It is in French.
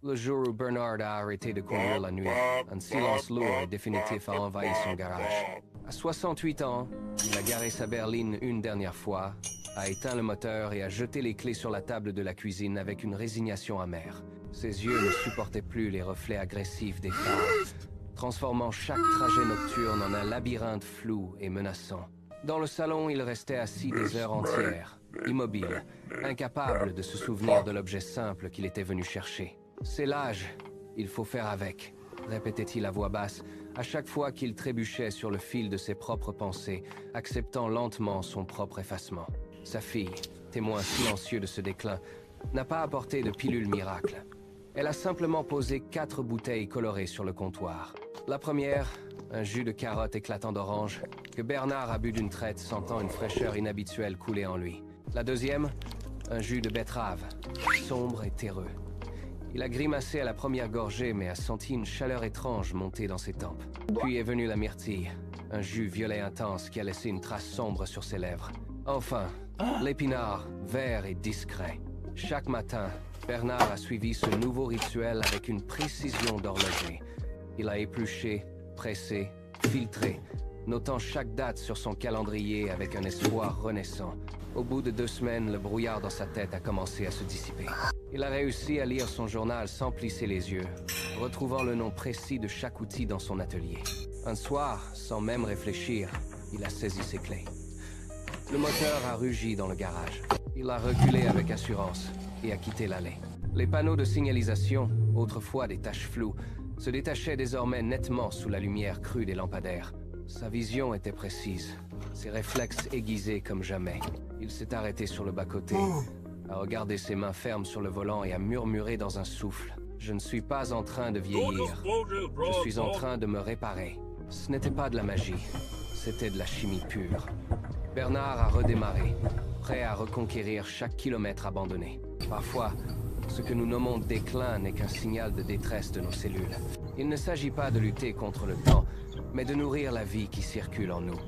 Le jour où Bernard a arrêté de conduire la nuit, un silence lourd et définitif a envahi son garage. À 68 ans, il a garé sa berline une dernière fois, a éteint le moteur et a jeté les clés sur la table de la cuisine avec une résignation amère. Ses yeux ne supportaient plus les reflets agressifs des phares, transformant chaque trajet nocturne en un labyrinthe flou et menaçant. Dans le salon, il restait assis des heures entières, immobile, incapable de se souvenir de l'objet simple qu'il était venu chercher. C'est l'âge, il faut faire avec, répétait-il à voix basse, à chaque fois qu'il trébuchait sur le fil de ses propres pensées, acceptant lentement son propre effacement. Sa fille, témoin silencieux de ce déclin, n'a pas apporté de pilule miracle. Elle a simplement posé 4 bouteilles colorées sur le comptoir. La première, un jus de carotte éclatant d'orange, que Bernard a bu d'une traite, sentant une fraîcheur inhabituelle couler en lui. La deuxième, un jus de betterave, sombre et terreux. Il a grimacé à la première gorgée, mais a senti une chaleur étrange monter dans ses tempes. Puis est venue la myrtille, un jus violet intense qui a laissé une trace sombre sur ses lèvres. Enfin, l'épinard, vert et discret. Chaque matin, Bernard a suivi ce nouveau rituel avec une précision d'horloger. Il a épluché, pressé, filtré, notant chaque date sur son calendrier avec un espoir renaissant. Au bout de 2 semaines, le brouillard dans sa tête a commencé à se dissiper. Il a réussi à lire son journal sans plisser les yeux, retrouvant le nom précis de chaque outil dans son atelier. Un soir, sans même réfléchir, il a saisi ses clés. Le moteur a rugi dans le garage. Il a reculé avec assurance et a quitté l'allée. Les panneaux de signalisation, autrefois des taches floues, se détachaient désormais nettement sous la lumière crue des lampadaires. Sa vision était précise, ses réflexes aiguisés comme jamais. Il s'est arrêté sur le bas-côté, a regardé ses mains fermes sur le volant et a murmuré dans un souffle. Je ne suis pas en train de vieillir. Je suis en train de me réparer. Ce n'était pas de la magie, c'était de la chimie pure. Bernard a redémarré, prêt à reconquérir chaque kilomètre abandonné. Parfois, ce que nous nommons déclin n'est qu'un signal de détresse de nos cellules. Il ne s'agit pas de lutter contre le temps, mais de nourrir la vie qui circule en nous.